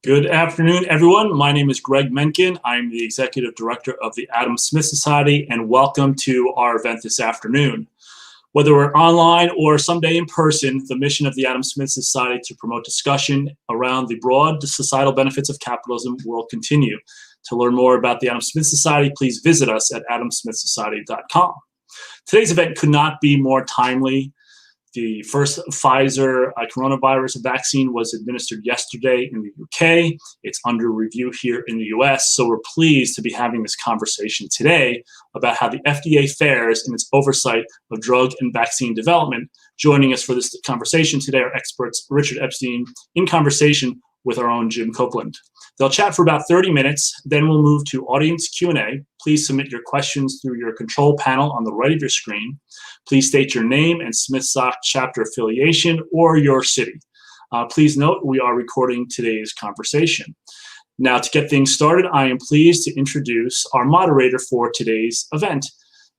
Good afternoon, everyone. My name is Greg Mencken. I'm the Executive Director of the Adam Smith Society, and welcome to our event this afternoon. Whether we're online or someday in person, the mission of the Adam Smith Society to promote discussion around the broad societal benefits of capitalism will continue. To learn more about the Adam Smith Society, please visit us at adamsmithsociety.com. Today's event could not be more timely. The first Pfizer coronavirus vaccine was administered yesterday in the UK. It's under review here in the US, so we're pleased to be having this conversation today about how the FDA fares in its oversight of drug and vaccine development. Joining us for this conversation today are experts Richard Epstein in conversation with our own Jim Copland. They'll chat for about 30 minutes, then we'll move to audience Q&A. Please submit your questions through your control panel on the right of your screen. Please state your name and SmithSoc chapter affiliation or your city. Please note we are recording today's conversation. Now, to get things started, I am pleased to introduce our moderator for today's event,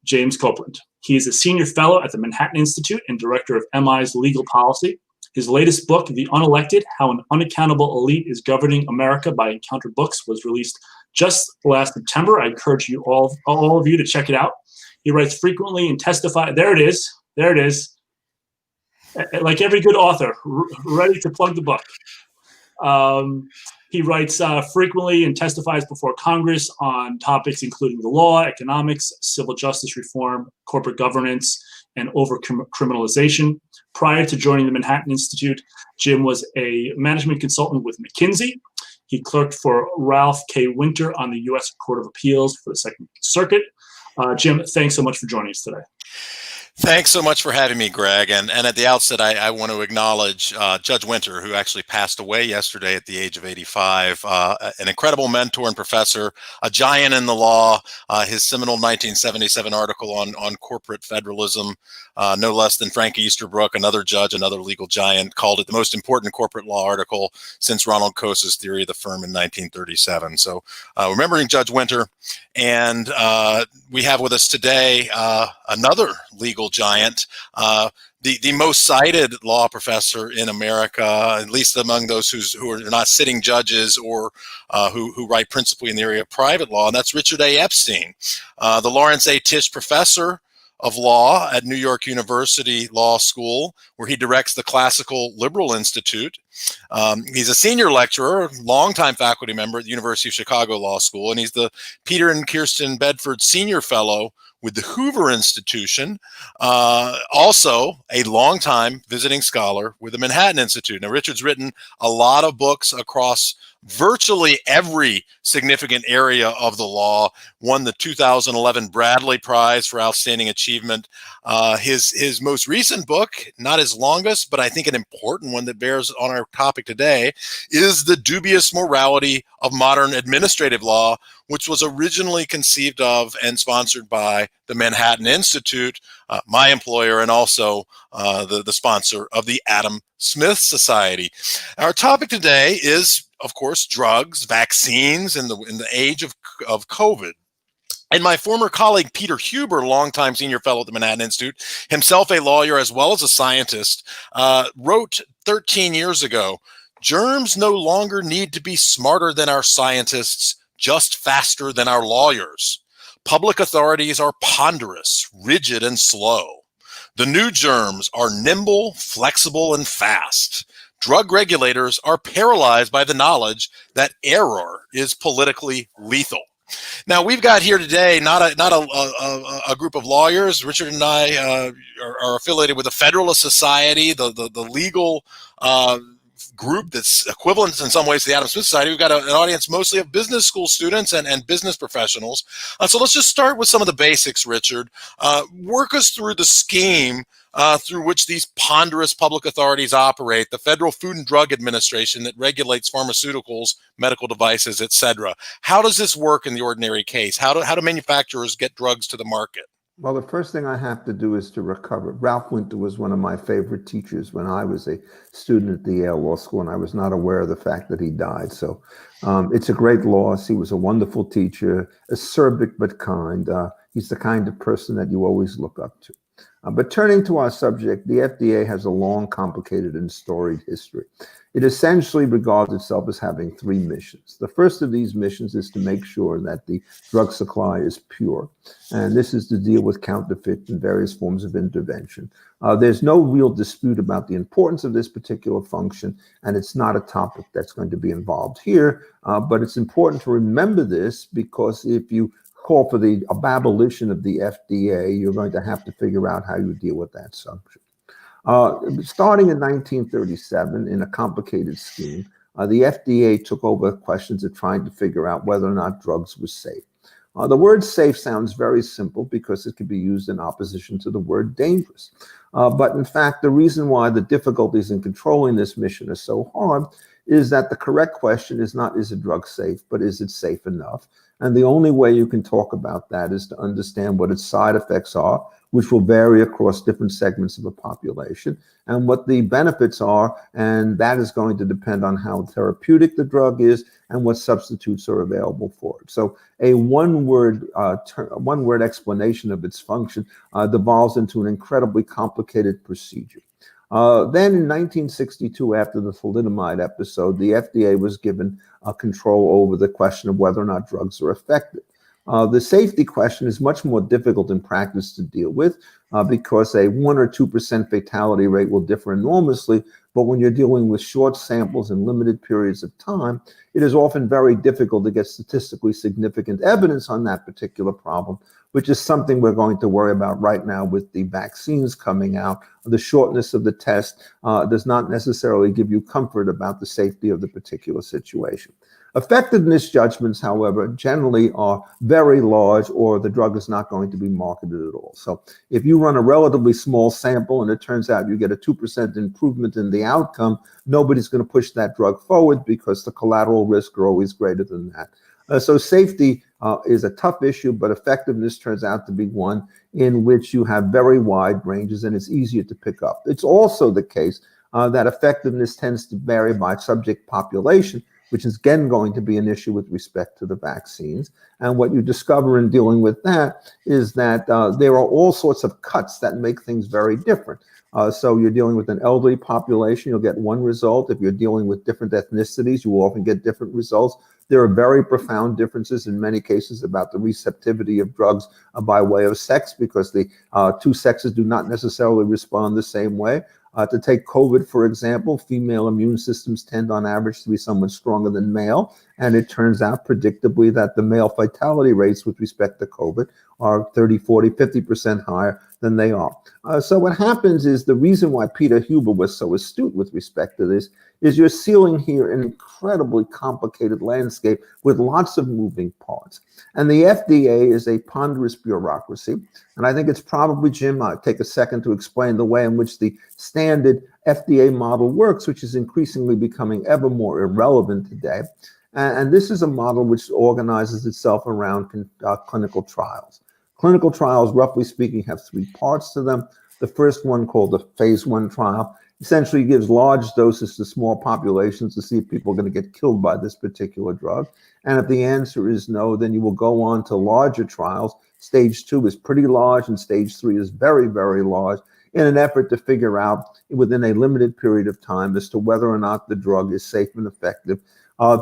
James Copland. He is a senior fellow at the Manhattan Institute and director of MI's legal policy. His latest book, The Unelected, How an Unaccountable Elite is Governing America by Encounter Books, was released just last September. I encourage you all of you to check it out. He writes frequently and testifies. There it is. Like every good author, ready to plug the book. He writes frequently and testifies before Congress on topics including the law, economics, civil justice reform, corporate governance, and over-criminalization. Prior to joining the Manhattan Institute, Jim was a management consultant with McKinsey. He clerked for Ralph K. Winter on the U.S. Court of Appeals for the Second Circuit. Jim, thanks so much for joining us today. Thanks so much for having me, Greg. And at the outset, I want to acknowledge Judge Winter, who actually passed away yesterday at the age of 85, an incredible mentor and professor, a giant in the law. His seminal 1977 article on corporate federalism, no less than Frank Easterbrook, another judge, another legal giant, called it the most important corporate law article since Ronald Coase's Theory of the Firm in 1937. So remembering Judge Winter. And we have with us today another legal giant, the most cited law professor in America, at least among those who are not sitting judges or who write principally in the area of private law, and that's Richard A. Epstein, the Lawrence A. Tisch Professor of Law at New York University Law School, where he directs the Classical Liberal Institute. He's a senior lecturer, longtime faculty member at the University of Chicago Law School, and he's the Peter and Kirsten Bedford Senior Fellow with the Hoover Institution, also a longtime visiting scholar with the Manhattan Institute. Now, Richard's written a lot of books across virtually every significant area of the law, won the 2011 Bradley Prize for Outstanding Achievement. His most recent book, not his longest, but I think an important one that bears on our topic today, is The Dubious Morality of Modern Administrative Law, which was originally conceived of and sponsored by the Manhattan Institute, my employer, and also the sponsor of the Adam Smith Society. Our topic today is, of course, drugs, vaccines in the age of COVID. And my former colleague, Peter Huber, longtime senior fellow at the Manhattan Institute, himself a lawyer as well as a scientist, wrote 13 years ago, "Germs no longer need to be smarter than our scientists, just faster than our lawyers. Public authorities are ponderous, rigid, and slow. The new germs are nimble, flexible, and fast. Drug regulators are paralyzed by the knowledge that error is politically lethal." Now, we've got here today not a group of lawyers. Richard and I are affiliated with the Federalist Society, the legal group that's equivalent in some ways to the Adam Smith Society. We've got an audience mostly of business school students and business professionals. So let's just start with some of the basics, Richard. Work us through the scheme through which these ponderous public authorities operate, the Federal Food and Drug Administration that regulates pharmaceuticals, medical devices, et cetera. How does this work in the ordinary case? How do manufacturers get drugs to the market? Well, the first thing I have to do is to recover. Ralph Winter was one of my favorite teachers when I was a student at the Yale Law School, and I was not aware of the fact that he died. So it's a great loss. He was a wonderful teacher, acerbic but kind. He's the kind of person that you always look up to. But turning to our subject, the FDA has a long, complicated, and storied history. It essentially regards itself as having three missions. The first of these missions is to make sure that the drug supply is pure. And this is to deal with counterfeit and various forms of intervention. There's no real dispute about the importance of this particular function, and it's not a topic that's going to be involved here. But it's important to remember this, because if you call for the abolition of the FDA, you're going to have to figure out how you deal with that subject. Starting in 1937, in a complicated scheme, the FDA took over questions of trying to figure out whether or not drugs were safe. The word safe sounds very simple because it can be used in opposition to the word dangerous. But in fact, the reason why the difficulties in controlling this mission are so hard is that the correct question is not, is a drug safe, but is it safe enough? And the only way you can talk about that is to understand what its side effects are, which will vary across different segments of a population, and what the benefits are, and that is going to depend on how therapeutic the drug is and what substitutes are available for it. So a one-word explanation of its function devolves into an incredibly complicated procedure. Then in 1962, after the thalidomide episode, the FDA was given control over the question of whether or not drugs are effective. The safety question is much more difficult in practice to deal with because a 1 or 2% fatality rate will differ enormously. But when you're dealing with short samples and limited periods of time, it is often very difficult to get statistically significant evidence on that particular problem, which is something we're going to worry about right now with the vaccines coming out. The shortness of the test does not necessarily give you comfort about the safety of the particular situation. Effectiveness judgments, however, generally are very large, or the drug is not going to be marketed at all. So if you run a relatively small sample and it turns out you get a 2% improvement in the outcome, nobody's going to push that drug forward because the collateral risks are always greater than that. So safety is a tough issue, but effectiveness turns out to be one in which you have very wide ranges and it's easier to pick up. It's also the case that effectiveness tends to vary by subject population, which is again going to be an issue with respect to the vaccines. And what you discover in dealing with that is that there are all sorts of cuts that make things very different. So you're dealing with an elderly population, you'll get one result. If you're dealing with different ethnicities, you will often get different results. There are very profound differences in many cases about the receptivity of drugs by way of sex, because the two sexes do not necessarily respond the same way. To take COVID, for example, female immune systems tend on average to be somewhat stronger than male. And it turns out predictably that the male fatality rates with respect to COVID are 30, 40, 50% higher than they are. So what happens is, the reason why Peter Huber was so astute with respect to this is you're sealing here an incredibly complicated landscape with lots of moving parts. And the FDA is a ponderous bureaucracy. And I think it's probably, Jim, I'll take a second to explain the way in which the standard FDA model works, which is increasingly becoming ever more irrelevant today. And this is a model which organizes itself around clinical trials. Clinical trials, roughly speaking, have three parts to them. The first one, called the phase 1 trial, essentially gives large doses to small populations to see if people are going to get killed by this particular drug. And if the answer is no, then you will go on to larger trials. Stage 2 is pretty large, and stage 3 is very, very large, in an effort to figure out within a limited period of time as to whether or not the drug is safe and effective.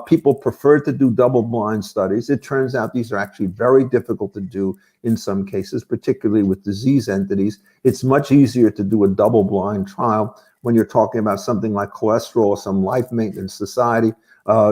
People prefer to do double-blind studies. It turns out these are actually very difficult to do in some cases, particularly with disease entities. It's much easier to do a double-blind trial when you're talking about something like cholesterol or some life maintenance society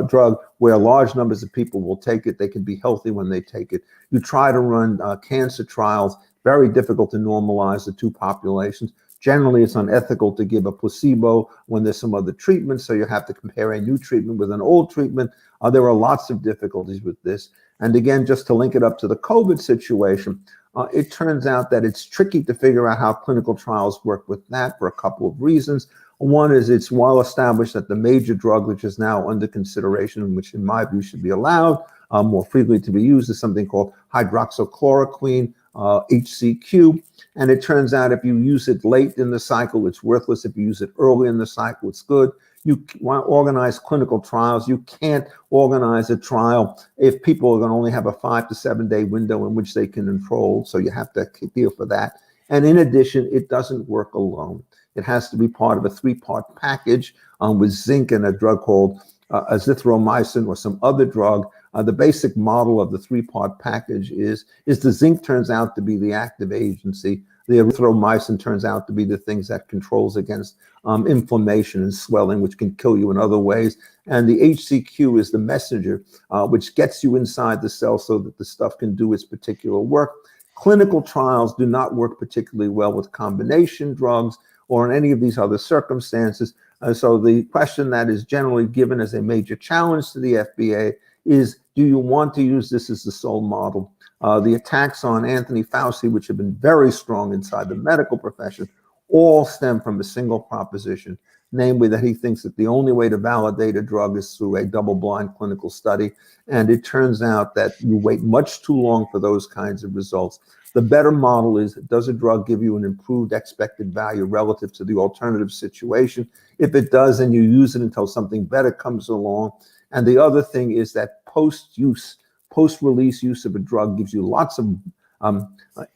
drug, where large numbers of people will take it. They can be healthy when they take it. You try to run cancer trials, very difficult to normalize the two populations. Generally, it's unethical to give a placebo when there's some other treatment, so you have to compare a new treatment with an old treatment. There are lots of difficulties with this. And again, just to link it up to the COVID situation, it turns out that it's tricky to figure out how clinical trials work with that for a couple of reasons. One is, it's well established that the major drug which is now under consideration, which in my view should be allowed more frequently to be used, is something called hydroxychloroquine, HCQ. And it turns out if you use it late in the cycle, it's worthless. If you use it early in the cycle, it's good. You want to organize clinical trials. You can't organize a trial if people are going to only have a 5 to 7 day window in which they can enroll. So you have to deal for that. And in addition, it doesn't work alone. It has to be part of a 3-part package with zinc and a drug called azithromycin or some other drug. The basic model of the 3-part package is the zinc turns out to be the active agency. The erythromycin turns out to be the things that controls against inflammation and swelling, which can kill you in other ways. And the HCQ is the messenger, which gets you inside the cell so that the stuff can do its particular work. Clinical trials do not work particularly well with combination drugs or in any of these other circumstances. So the question that is generally given as a major challenge to the FDA is, do you want to use this as the sole model? The attacks on Anthony Fauci, which have been very strong inside the medical profession, all stem from a single proposition, namely that he thinks that the only way to validate a drug is through a double-blind clinical study. And it turns out that you wait much too long for those kinds of results. The better model is, does a drug give you an improved expected value relative to the alternative situation? If it does, then you use it until something better comes along. And the other thing is that post-use, post-release use of a drug gives you lots of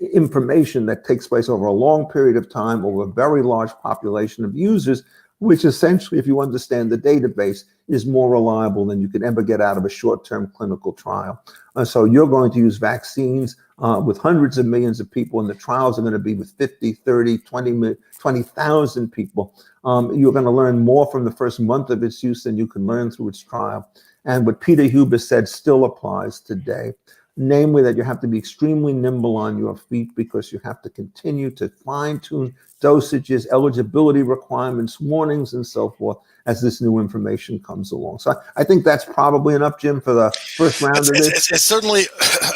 information that takes place over a long period of time, over a very large population of users, which essentially, if you understand the database, is more reliable than you could ever get out of a short-term clinical trial. So you're going to use vaccines with hundreds of millions of people, and the trials are going to be with 50, 30, 20,000 people. You're going to learn more from the first month of its use than you can learn through its trial. And what Peter Huber said still applies today, namely that you have to be extremely nimble on your feet because you have to continue to fine-tune dosages, eligibility requirements, warnings, and so forth as this new information comes along. So I think that's probably enough, Jim, for the first round of this. It's certainly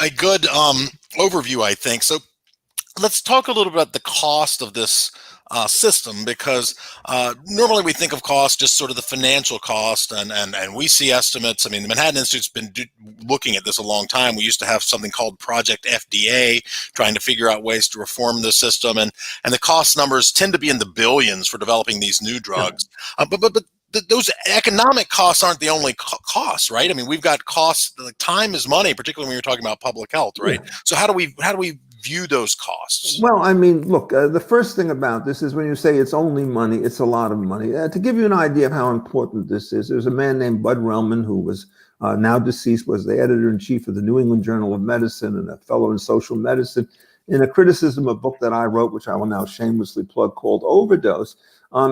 a good overview, I think. So let's talk a little bit about the cost of this system, because normally we think of cost just sort of the financial cost, and we see estimates. I mean, the Manhattan Institute's been looking at this a long time. We used to have something called Project FDA, trying to figure out ways to reform the system, and the cost numbers tend to be in the billions for developing these new drugs. But those economic costs aren't the only costs, right? I mean, we've got costs. Like time is money, particularly when you're talking about public health, right? Yeah. So how do we view those costs? Well, I mean, look, the first thing about this is when you say it's only money, it's a lot of money. To give you an idea of how important this is, there's a man named Bud Relman who was now deceased, was the editor-in-chief of the New England Journal of Medicine and a fellow in social medicine. In a criticism of a book that I wrote, which I will now shamelessly plug, called Overdose,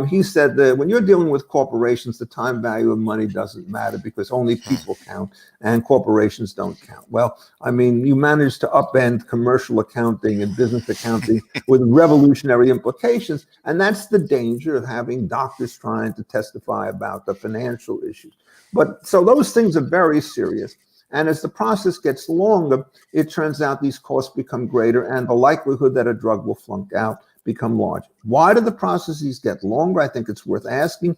he said that when you're dealing with corporations, the time value of money doesn't matter because only people count and corporations don't count. Well, I mean, you managed to upend commercial accounting and business accounting with revolutionary implications. And that's the danger of having doctors trying to testify about the financial issues. But so those things are very serious. And as the process gets longer, it turns out these costs become greater and the likelihood that a drug will flunk out become larger. Why do the processes get longer? I think it's worth asking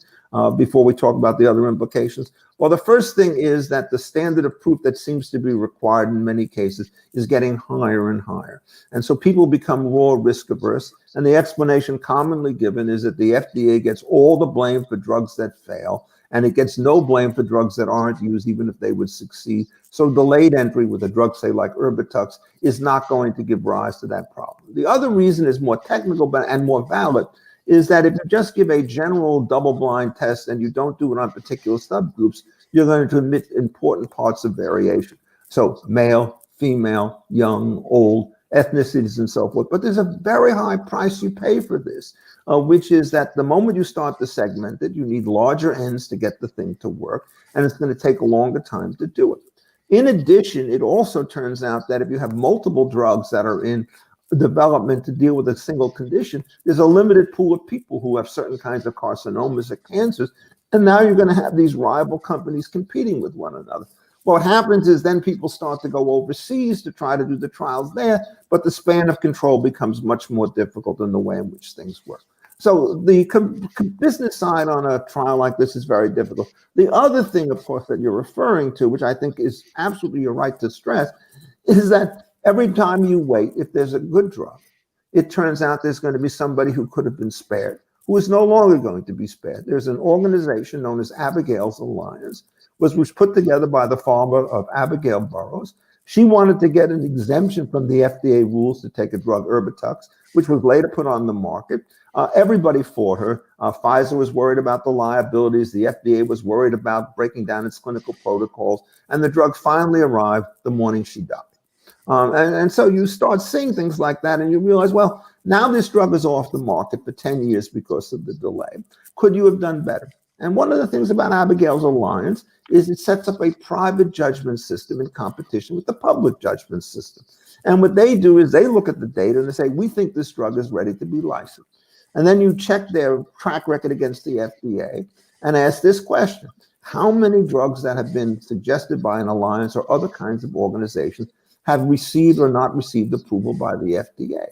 before we talk about the other implications. Well, the first thing is that the standard of proof that seems to be required in many cases is getting higher and higher. And so people become more risk averse. And the explanation commonly given is that the FDA gets all the blame for drugs that fail, and it gets no blame for drugs that aren't used, even if they would succeed. So delayed entry with a drug, say, like Erbitux, is not going to give rise to that problem. The other reason is more technical and more valid, is that if you just give a general double-blind test and you don't do it on particular subgroups, you're going to omit important parts of variation. So male, female, young, old, ethnicities, and so forth. But there's a very high price you pay for this, which is that the moment you start to segment it, you need larger ends to get the thing to work, and it's going to take a longer time to do it. In addition, it also turns out that if you have multiple drugs that are in development to deal with a single condition, there's a limited pool of people who have certain kinds of carcinomas or cancers, and now you're going to have these rival companies competing with one another. What happens is then people start to go overseas to try to do the trials there, but the span of control becomes much more difficult in the way in which things work. So the business side on a trial like this is very difficult. The other thing, of course, that you're referring to, which I think is absolutely your right to stress, is that every time you wait, if there's a good drug, it turns out there's going to be somebody who could have been spared, who is no longer going to be spared. There's an organization known as Abigail's Alliance, which was put together by the farmer of Abigail Burroughs. She wanted to get an exemption from the FDA rules to take a drug, Erbitux, which was later put on the market. Everybody fought her. Pfizer was worried about the liabilities. The FDA was worried about breaking down its clinical protocols. And the drug finally arrived the morning she died. And so you start seeing things like that, and you realize, well, now this drug is off the market for 10 years because of the delay. Could you have done better? And one of the things about Abigail's alliance is it sets up a private judgment system in competition with the public judgment system. And what they do is they look at the data and they say, we think this drug is ready to be licensed. And then you check their track record against the FDA and ask this question: how many drugs that have been suggested by an alliance or other kinds of organizations have received or not received approval by the FDA?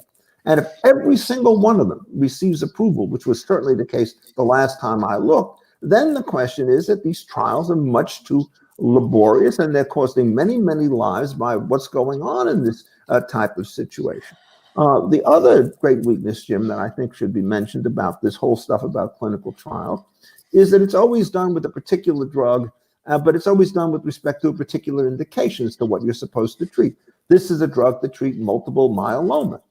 And if every single one of them receives approval, which was certainly the case the last time I looked, then the question is that these trials are much too laborious and they're costing many, many lives by what's going on in this type of situation. The other great weakness, Jim, that I think should be mentioned about this whole stuff about clinical trials is that it's always done with a particular drug, but it's always done with respect to a particular indication as to what you're supposed to treat. This is a drug to treat multiple myeloma.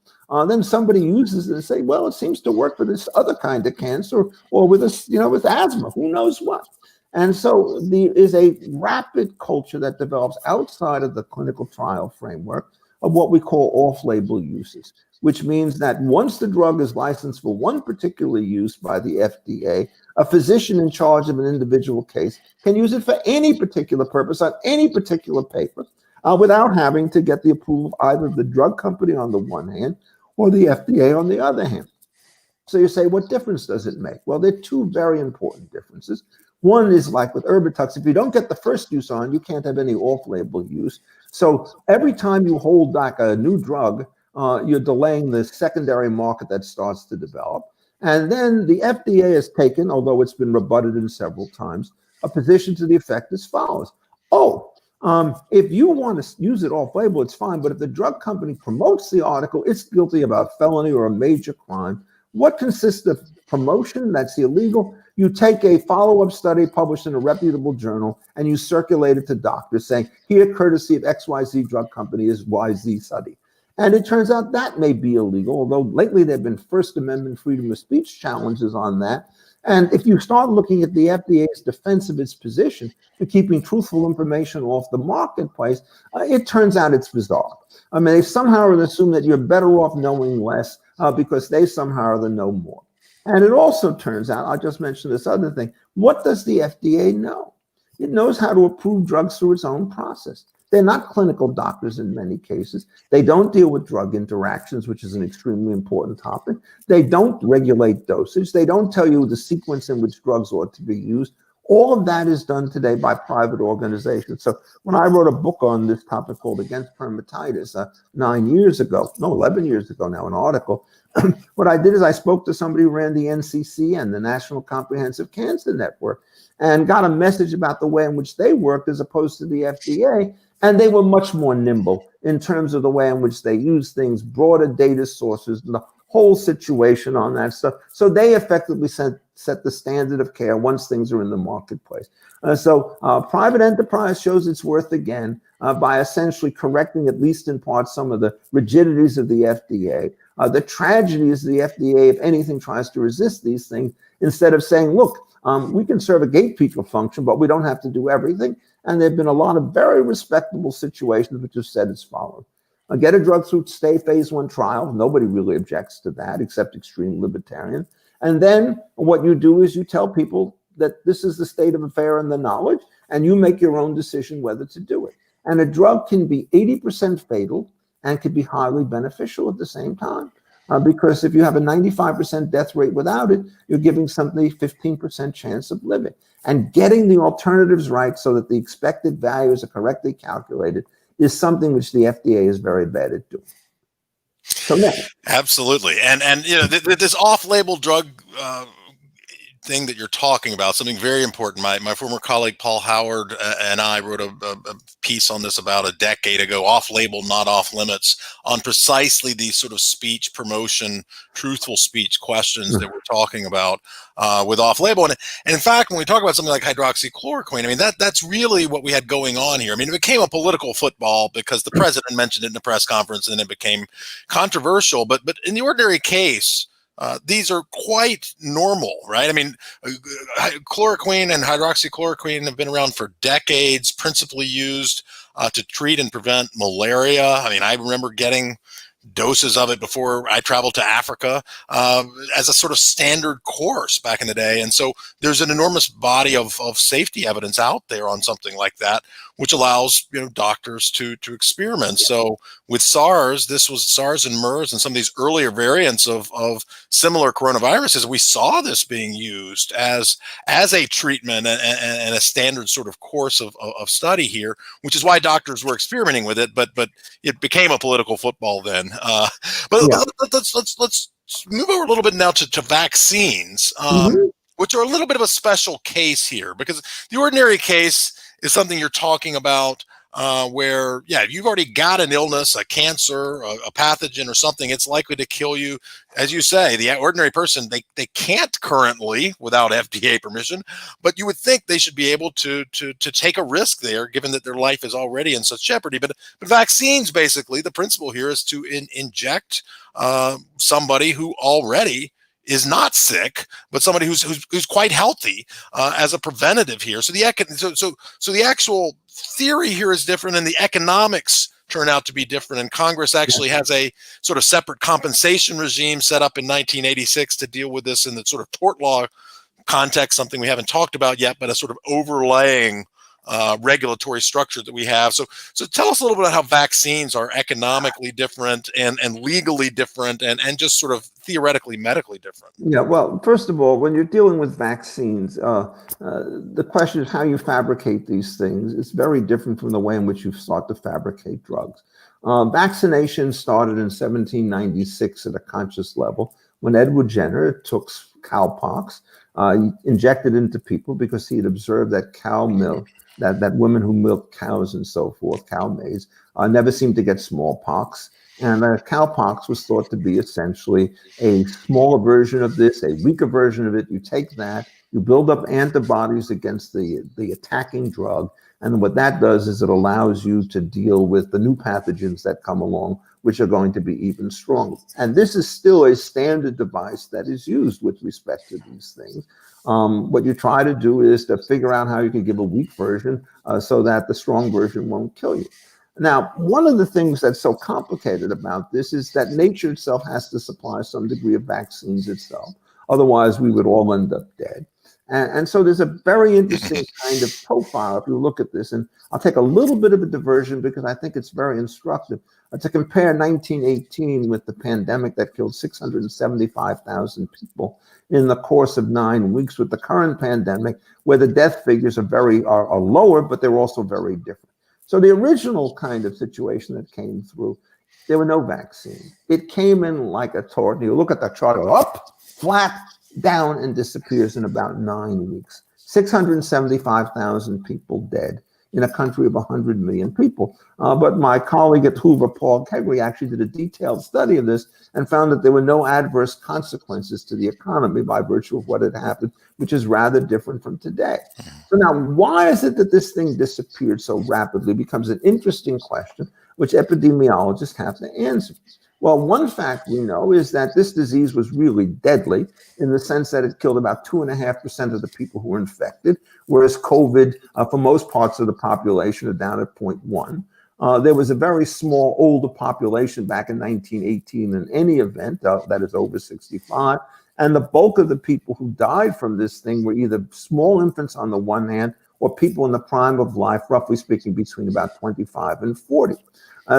Then somebody uses it and say, well, it seems to work for this other kind of cancer or with this, with asthma, who knows what. And so there is a rapid culture that develops outside of the clinical trial framework of what we call off-label uses, which means that once the drug is licensed for one particular use by the FDA, a physician in charge of an individual case can use it for any particular purpose on any particular paper without having to get the approval of either the drug company on the one hand or the FDA on the other hand. So you say, what difference does it make? Well, there are two very important differences. One is like with Erbitux, if you don't get the first use on, you can't have any off-label use. So every time you hold back a new drug, you're delaying the secondary market that starts to develop. And then the FDA has taken, although it's been rebutted in several times, a position to the effect as follows. If you want to use it off-label, it's fine. But if the drug company promotes the article, it's guilty of a felony or a major crime. What consists of promotion? That's illegal. You take a follow-up study published in a reputable journal and you circulate it to doctors saying, here, courtesy of XYZ drug company is YZ study. And it turns out that may be illegal, although lately there have been First Amendment freedom of speech challenges on that. And if you start looking at the FDA's defense of its position for keeping truthful information off the marketplace, it turns out it's bizarre. I mean, they somehow assume that you're better off knowing less because they somehow know more. And it also turns out, I'll just mention this other thing, what does the FDA know? It knows how to approve drugs through its own process. They're not clinical doctors in many cases. They don't deal with drug interactions, which is an extremely important topic. They don't regulate dosage. They don't tell you the sequence in which drugs ought to be used. All of that is done today by private organizations. So when I wrote a book on this topic called Against Permatitis 11 years ago now, an article, what I did is I spoke to somebody who ran the NCCN, the National Comprehensive Cancer Network, and got a message about the way in which they worked as opposed to the FDA. And they were much more nimble in terms of the way in which they use things, broader data sources, and the whole situation on that stuff. So they effectively set the standard of care once things are in the marketplace. So private enterprise shows its worth again by essentially correcting, at least in part, some of the rigidities of the FDA. The tragedy is the FDA, if anything, tries to resist these things instead of saying, look, we can serve a gatekeeper function, but we don't have to do everything. And there have been a lot of very respectable situations which have said as follows. Get a drug through phase 1 trial. Nobody really objects to that except extreme libertarians. And then what you do is you tell people that this is the state of affair and the knowledge, and you make your own decision whether to do it. And a drug can be 80% fatal and can be highly beneficial at the same time. Because if you have a 95% death rate without it, you're giving somebody 15% chance of living. And getting the alternatives right so that the expected values are correctly calculated is something which the FDA is very bad at doing. So next. Absolutely. And this off-label drug thing that you're talking about, something very important. My former colleague Paul Howard and I wrote a piece on this about a decade ago, off-label, not off-limits, on precisely these sort of speech promotion, truthful speech questions that we're talking about with off-label. And in fact, when we talk about something like hydroxychloroquine, I mean, that's really what we had going on here. I mean, it became a political football because the president mentioned it in a press conference, and it became controversial. But in the ordinary case, these are quite normal, right? I mean, chloroquine and hydroxychloroquine have been around for decades, principally used to treat and prevent malaria. I mean, I remember getting doses of it before I traveled to Africa as a sort of standard course back in the day. And so there's an enormous body of safety evidence out there on something like that, which allows, you know, doctors to experiment. So with SARS, this was SARS and MERS and some of these earlier variants of similar coronaviruses, we saw this being used as a treatment and a standard sort of course of study here, which is why doctors were experimenting with it, but it became a political football then. Let's move over a little bit now to vaccines, which are a little bit of a special case here, because the ordinary case is something you're talking about where, yeah, if you've already got an illness, a cancer, a pathogen or something, it's likely to kill you. As you say, the ordinary person, they can't currently without FDA permission, but you would think they should be able to take a risk there, given that their life is already in such jeopardy. But vaccines, basically, the principle here is to inject somebody who already is not sick, but somebody who's quite healthy as a preventative here. So the actual theory here is different, and the economics turn out to be different. And Congress actually has a sort of separate compensation regime set up in 1986 to deal with this in the sort of tort law context, something we haven't talked about yet, but a sort of overlaying regulatory structure that we have. So tell us a little bit about how vaccines are economically different and legally different and just sort of theoretically medically different. Yeah, well, first of all, when you're dealing with vaccines, the question is how you fabricate these things. It's very different from the way in which you start to fabricate drugs. Vaccination started in 1796 at a conscious level when Edward Jenner took cowpox, injected into people because he had observed that cow milk, that women who milk cows and so forth, cow maize, never seemed to get smallpox. And cowpox was thought to be essentially a smaller version of this, a weaker version of it. You take that, you build up antibodies against the attacking drug. And what that does is it allows you to deal with the new pathogens that come along, which are going to be even stronger. And this is still a standard device that is used with respect to these things. What you try to do is to figure out how you can give a weak version so that the strong version won't kill you. Now, one of the things that's so complicated about this is that nature itself has to supply some degree of vaccines itself. Otherwise, we would all end up dead. And so there's a very interesting kind of profile if you look at this. And I'll take a little bit of a diversion because I think it's very instructive to compare 1918 with the pandemic that killed 675,000 people in the course of 9 weeks with the current pandemic, where the death figures are lower, but they're also very different. So the original kind of situation that came through, there were no vaccine. It came in like a tornado. You look at the chart, up, flat, down, and disappears in about 9 weeks. 675,000 people dead in a country of 100 million people. But my colleague at Hoover, Paul Kegley, actually did a detailed study of this and found that there were no adverse consequences to the economy by virtue of what had happened, which is rather different from today. So now, why is it that this thing disappeared so rapidly becomes an interesting question, which epidemiologists have to answer. Well, one fact we know is that this disease was really deadly in the sense that it killed about 2.5% of the people who were infected, whereas COVID, for most parts of the population, are down at 0.1. There was a very small older population back in 1918 in any event, that is over 65. And the bulk of the people who died from this thing were either small infants on the one hand or people in the prime of life, roughly speaking, between about 25 and 40.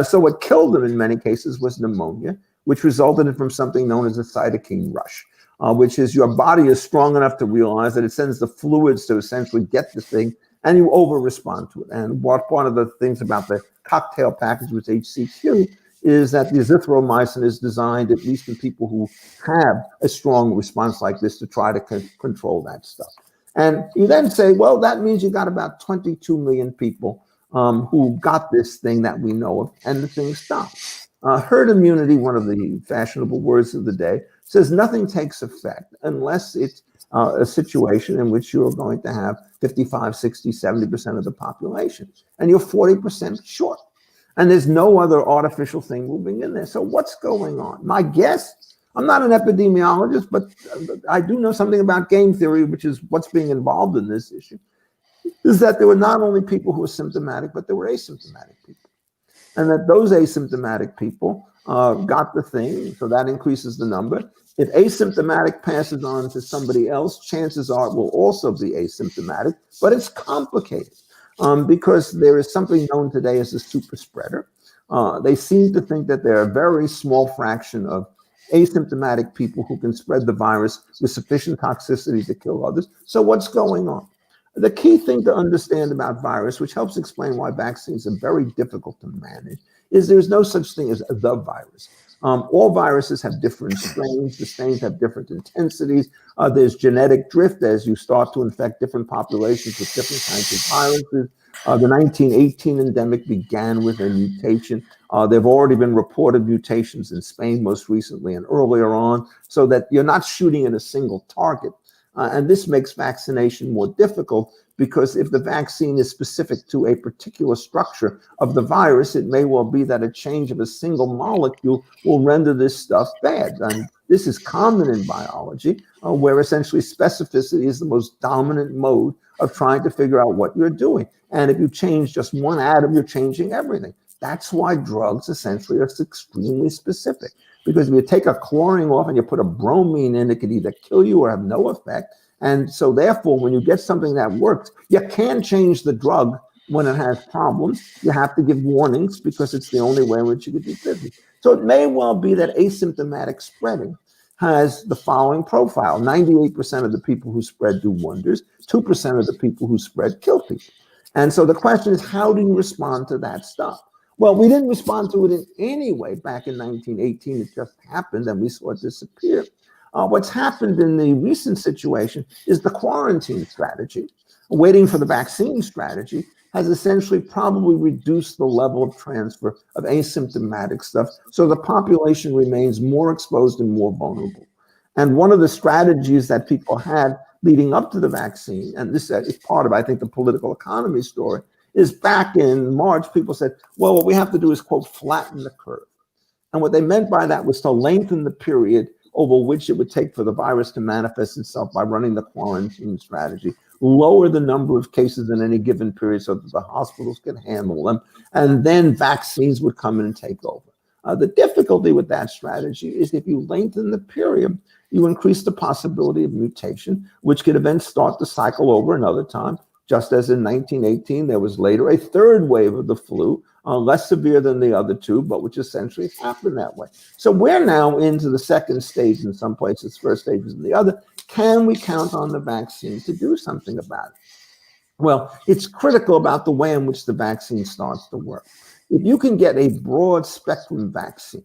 So what killed them in many cases was pneumonia, which resulted from something known as a cytokine rush, which is your body is strong enough to realize that it sends the fluids to essentially get the thing, and you over-respond to it. And one of the things about the cocktail package with HCQ is that the azithromycin is designed, at least in people who have a strong response like this, to try to control that stuff. And you then say, well, that means you got about 22 million people who got this thing that we know of, and the thing stopped. Herd immunity, one of the fashionable words of the day, says nothing takes effect unless it's a situation in which you're going to have 55, 60, 70% of the population, and you're 40% short. And there's no other artificial thing moving in there. So what's going on? My guess, I'm not an epidemiologist, but I do know something about game theory, which is what's being involved in this issue, is that there were not only people who were symptomatic, but there were asymptomatic people. And that those asymptomatic people got the thing, so that increases the number. If asymptomatic passes on to somebody else, chances are it will also be asymptomatic, but it's complicated because there is something known today as a super spreader. They seem to think that there are a very small fraction of asymptomatic people who can spread the virus with sufficient toxicity to kill others. So what's going on? The key thing to understand about virus, which helps explain why vaccines are very difficult to manage, is there's no such thing as the virus. All viruses have different strains. The strains have different intensities. There's genetic drift as you start to infect different populations with different kinds of viruses. The 1918 endemic began with a mutation. There have already been reported mutations in Spain most recently and earlier on, so that you're not shooting at a single target. And this makes vaccination more difficult because if the vaccine is specific to a particular structure of the virus, it may well be that a change of a single molecule will render this stuff bad. And this is common in biology, where essentially specificity is the most dominant mode of trying to figure out what you're doing. And if you change just one atom, you're changing everything. That's why drugs essentially are extremely specific. Because if you take a chlorine off and you put a bromine in, it could either kill you or have no effect. And so therefore, when you get something that works, you can change the drug when it has problems. You have to give warnings because it's the only way in which you could do business. So it may well be that asymptomatic spreading has the following profile. 98% of the people who spread do wonders. 2% of the people who spread kill people. And so the question is, how do you respond to that stuff? Well, we didn't respond to it in any way back in 1918. It just happened and we saw it disappear. What's happened in the recent situation is the quarantine strategy, waiting for the vaccine strategy, has essentially probably reduced the level of transfer of asymptomatic stuff. So the population remains more exposed and more vulnerable. And one of the strategies that people had leading up to the vaccine, and this is part of, I think, the political economy story, is back in March, people said, well, what we have to do is, quote, flatten the curve. And what they meant by that was to lengthen the period over which it would take for the virus to manifest itself by running the quarantine strategy, lower the number of cases in any given period so that the hospitals could handle them, and then vaccines would come in and take over. The difficulty with that strategy is if you lengthen the period, you increase the possibility of mutation, which could then start to cycle over another time. Just as in 1918, there was later a third wave of the flu, less severe than the other two, but which essentially happened that way. So we're now into the second stage in some places, first stages in the other. Can we count on the vaccine to do something about it? Well, it's critical about the way in which the vaccine starts to work. If you can get a broad spectrum vaccine,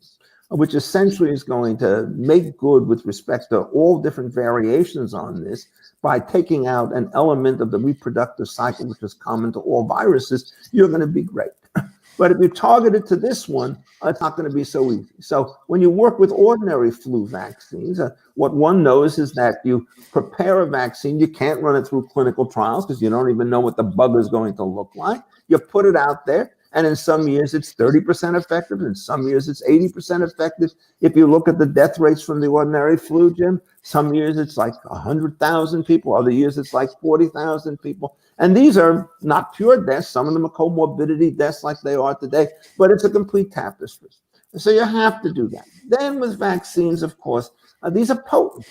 which essentially is going to make good with respect to all different variations on this by taking out an element of the reproductive cycle, which is common to all viruses, you're going to be great. But if you target it to this one, it's not going to be so easy. So when you work with ordinary flu vaccines, what one knows is that you prepare a vaccine. You can't run it through clinical trials because you don't even know what the bug is going to look like. You put it out there. And in some years, it's 30% effective. In some years, it's 80% effective. If you look at the death rates from the ordinary flu, Jim, some years it's like 100,000 people. Other years, it's like 40,000 people. And these are not pure deaths. Some of them are comorbidity deaths like they are today. But it's a complete tapestry. So you have to do that. Then with vaccines, of course, these are potent.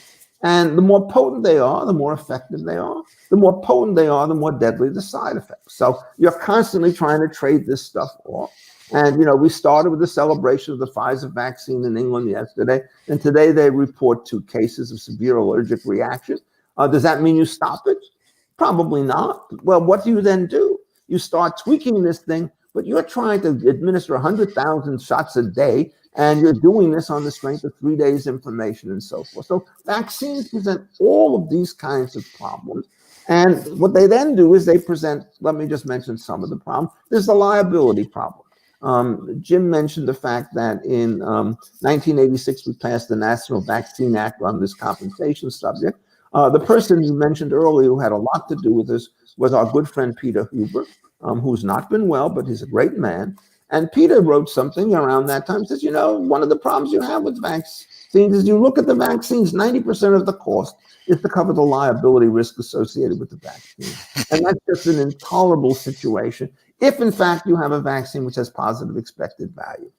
And the more potent they are, the more effective they are. The more potent they are, the more deadly the side effects. So you're constantly trying to trade this stuff off. And, you know, we started with the celebration of the Pfizer vaccine in England yesterday. And today they report 2 cases of severe allergic reaction. Does that mean you stop it? Probably not. Well, what do you then do? You start tweaking this thing But you're trying to administer 100,000 shots a day, and you're doing this on the strength of 3 days information and so forth. So vaccines present all of these kinds of problems. And what they then do is they present, let me just mention some of the problems. There's the liability problem. Jim mentioned the fact that in 1986, we passed the National Vaccine Act on this compensation subject. The person you mentioned earlier who had a lot to do with this was our good friend Peter Huber, who's not been well, but he's a great man. And Peter wrote something around that time, says, one of the problems you have with vaccines is you look at the vaccines, 90% of the cost is to cover the liability risk associated with the vaccine. And that's just an intolerable situation if, in fact, you have a vaccine which has positive expected value.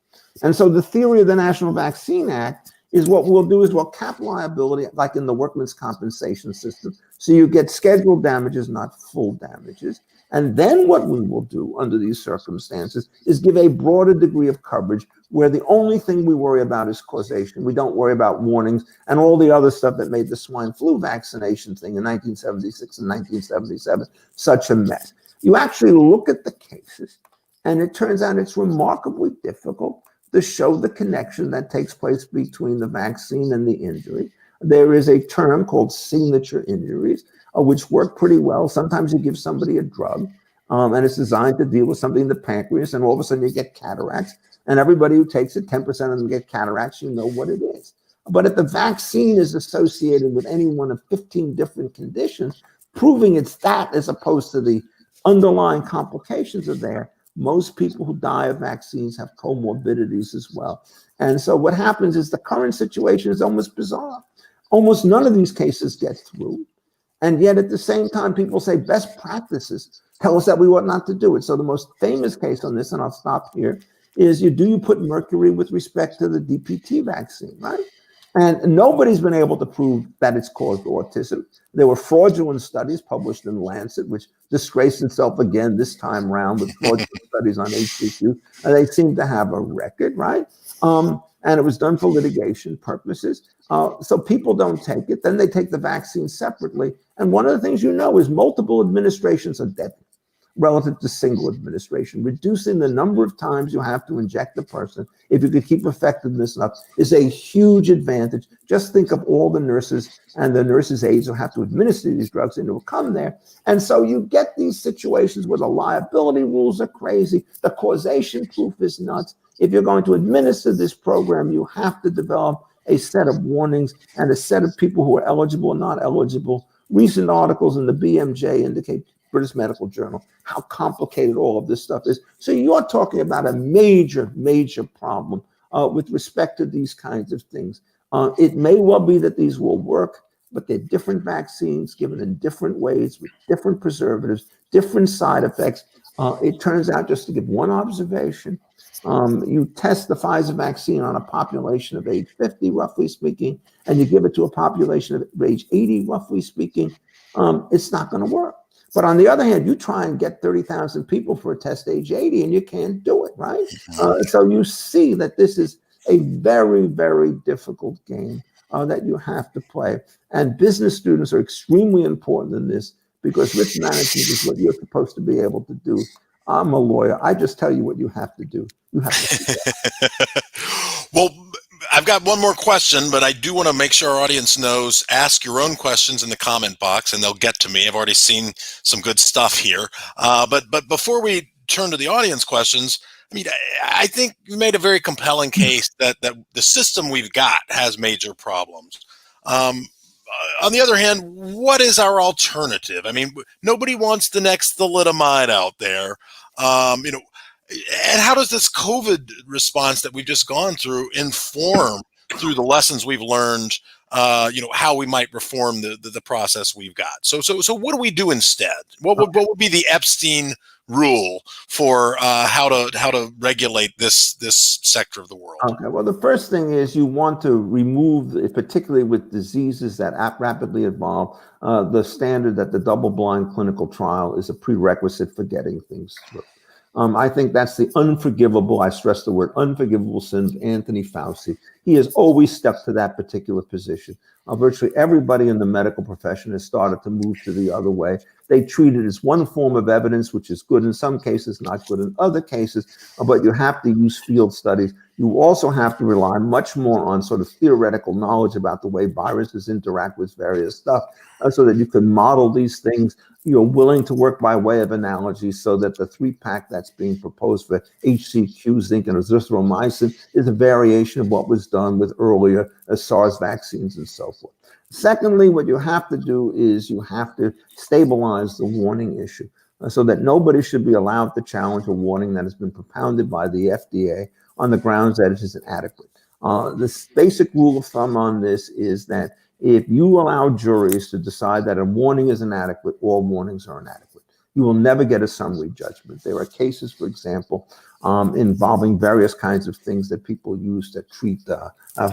And so the theory of the National Vaccine Act is what we'll do is we'll cap liability like in the workman's compensation system. So you get scheduled damages, not full damages. And then what we will do under these circumstances is give a broader degree of coverage where the only thing we worry about is causation. We don't worry about warnings and all the other stuff that made the swine flu vaccination thing in 1976 and 1977 such a mess. You actually look at the cases, and it turns out it's remarkably difficult to show the connection that takes place between the vaccine and the injury. There is a term called signature injuries, which work pretty well. Sometimes you give somebody a drug, and it's designed to deal with something in the pancreas, and all of a sudden you get cataracts. And everybody who takes it, 10% of them get cataracts, you know what it is. But if the vaccine is associated with any one of 15 different conditions, proving it's that as opposed to the underlying complications are there, most people who die of vaccines have comorbidities as well. And so what happens is the current situation is almost bizarre. Almost none of these cases get through. And yet at the same time, people say best practices tell us that we ought not to do it. So the most famous case on this, and I'll stop here, is you put mercury with respect to the DPT vaccine, right? And nobody's been able to prove that it's caused autism. There were fraudulent studies published in Lancet, which disgraced itself again this time around with fraudulent studies on HCQ. And they seem to have a record, right? And it was done for litigation purposes. So people don't take it. Then they take the vaccine separately. And one of the things is multiple administrations are deadly relative to single administration. Reducing the number of times you have to inject the person, if you could keep effectiveness up, is a huge advantage. Just think of all the nurses and the nurses' aides who have to administer these drugs and who will come there. And so you get these situations where the liability rules are crazy, the causation proof is nuts. If you're going to administer this program, you have to develop a set of warnings and a set of people who are eligible and not eligible. Recent articles in the BMJ indicate, British Medical Journal, how complicated all of this stuff is. So you're talking about a major, major problem with respect to these kinds of things. It may well be that these will work, but they're different vaccines given in different ways with different preservatives, different side effects. It turns out, just to give one observation, you test the Pfizer vaccine on a population of age 50, roughly speaking, and you give it to a population of age 80, roughly speaking, it's not going to work. But on the other hand, you try and get 30,000 people for a test age 80 and you can't do it, right? So you see that this is a very, very difficult game that you have to play. And business students are extremely important in this because risk management is what you're supposed to be able to do. I'm a lawyer. I just tell you what you have to do. You have to. Well, I've got one more question, but I do want to make sure our audience knows, ask your own questions in the comment box and they'll get to me. I've already seen some good stuff here. But before we turn to the audience questions, I mean, I think you made a very compelling case that the system we've got has major problems. On the other hand, what is our alternative? I mean, nobody wants the next thalidomide out there. And how does this COVID response that we've just gone through inform through the lessons we've learned, how we might reform the process we've got? So what do we do instead? What would be the Epstein rule for how to regulate this sector of the world? Okay, well, the first thing is you want to remove, particularly with diseases that rapidly evolve, the standard that the double-blind clinical trial is a prerequisite for getting things through. I think that's the unforgivable, I stress the word unforgivable sin of Anthony Fauci. He has always stuck to that particular position. Virtually everybody in the medical profession has started to move to the other way. They treat it as one form of evidence, which is good in some cases, not good in other cases, but you have to use field studies. You also have to rely much more on sort of theoretical knowledge about the way viruses interact with various stuff, so that you can model these things. You're willing to work by way of analogy, so that the 3-pack that's being proposed for HCQ, zinc, and azithromycin is a variation of what was done with earlier SARS vaccines and so forth. Secondly, what you have to do is you have to stabilize the warning issue, so that nobody should be allowed to challenge a warning that has been propounded by the FDA on the grounds that it is inadequate. This basic rule of thumb on this is that if you allow juries to decide that a warning is inadequate, all warnings are inadequate. You will never get a summary judgment. There are cases, for example, involving various kinds of things that people use to treat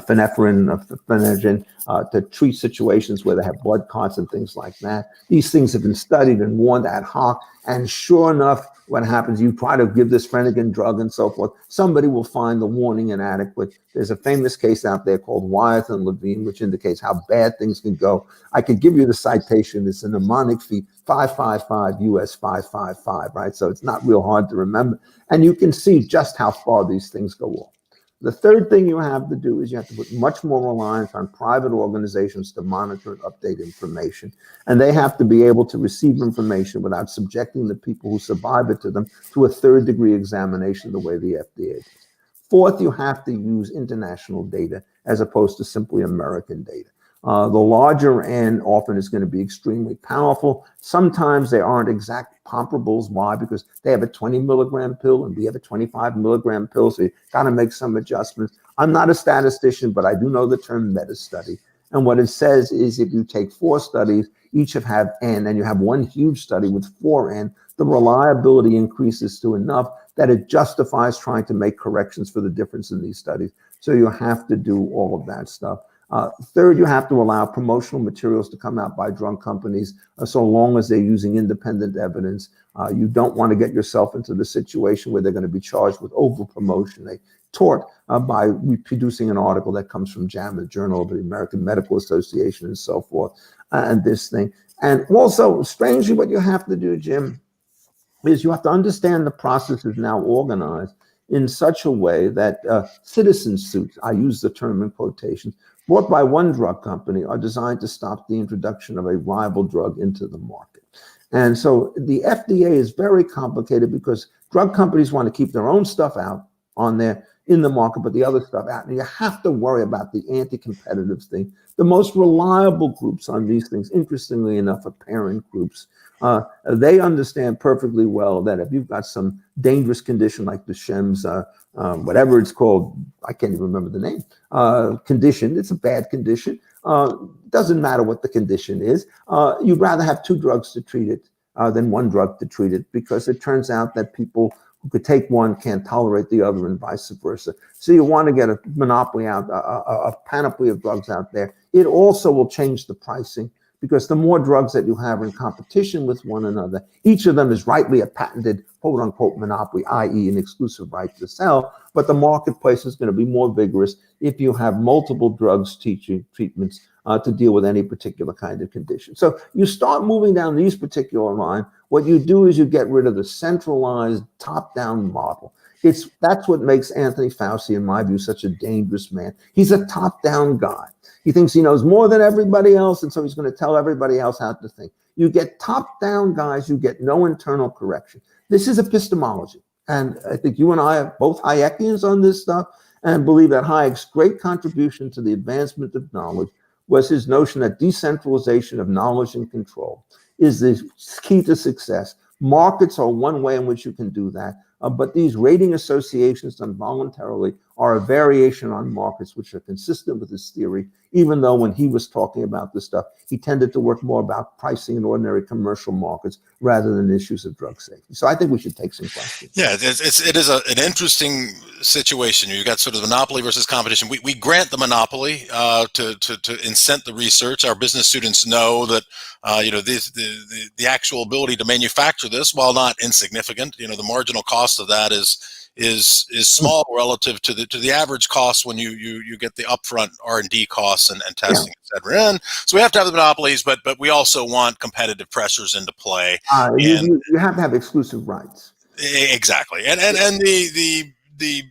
phenephrine, to treat situations where they have blood clots and things like that. These things have been studied and warned ad hoc, and sure enough, what happens, you try to give this Phenergan drug and so forth, somebody will find the warning inadequate. There's a famous case out there called Wyeth and Levine, which indicates how bad things can go. I could give you the citation. It's a mnemonic fee, 555 US 555, right? So it's not real hard to remember. And you can see just how far these things go off. The third thing you have to do is you have to put much more reliance on private organizations to monitor and update information. And they have to be able to receive information without subjecting the people who survive it to them to a third-degree examination the way the FDA does. Fourth, you have to use international data as opposed to simply American data. The larger N often is going to be extremely powerful. Sometimes they aren't exact comparables. Why? Because they have a 20-milligram pill and we have a 25-milligram pill, so you got to make some adjustments. I'm not a statistician, but I do know the term meta-study. And what it says is if you take 4 studies, each have N, and you have one huge study with 4N, the reliability increases to enough that it justifies trying to make corrections for the difference in these studies. So you have to do all of that stuff. Third, you have to allow promotional materials to come out by drug companies so long as they're using independent evidence. You don't want to get yourself into the situation where they're going to be charged with over-promotion. They tort by reproducing an article that comes from JAMA, Journal of the American Medical Association, and so forth, and this thing. And also, strangely, what you have to do, Jim, is you have to understand the process is now organized in such a way that citizen suits, I use the term in quotations, brought by one drug company are designed to stop the introduction of a rival drug into the market. And so the FDA is very complicated because drug companies want to keep their own stuff out in the market, but the other stuff out. And you have to worry about the anti-competitive thing. The most reliable groups on these things, interestingly enough, are parent groups. They understand perfectly well that if you've got some dangerous condition like Duchenne's, whatever it's called, I can't even remember the name, condition, it's a bad condition. Doesn't matter what the condition is. You'd rather have 2 drugs to treat it than 1 drug to treat it, because it turns out that people who could take one can't tolerate the other and vice versa. So you want to get a monopoly out, a panoply of drugs out there. It also will change the pricing, because the more drugs that you have in competition with one another, each of them is rightly a patented quote unquote monopoly, i.e. an exclusive right to sell, but the marketplace is going to be more vigorous if you have multiple drugs treatments to deal with any particular kind of condition. So you start moving down these particular lines. What you do is you get rid of the centralized top-down model. That's what makes Anthony Fauci, in my view, such a dangerous man. He's a top-down guy. He thinks he knows more than everybody else, and so he's going to tell everybody else how to think. You get top-down guys, you get no internal correction. This is epistemology. And I think you and I are both Hayekians on this stuff, and believe that Hayek's great contribution to the advancement of knowledge was his notion that decentralization of knowledge and control is the key to success. Markets are one way in which you can do that, but these rating associations done voluntarily are a variation on markets which are consistent with his theory, even though when he was talking about this stuff, he tended to work more about pricing in ordinary commercial markets rather than issues of drug safety. So I think we should take some questions. Yeah, it is an interesting situation. You've got sort of monopoly versus competition. We grant the monopoly to incent the research. Our business students know that the actual ability to manufacture this, while not insignificant, the marginal cost of that is is small relative to the average cost when you get the upfront R&D costs and testing, et cetera. And so we have to have the monopolies, but we also want competitive pressures into play. You have to have exclusive rights. Exactly. And the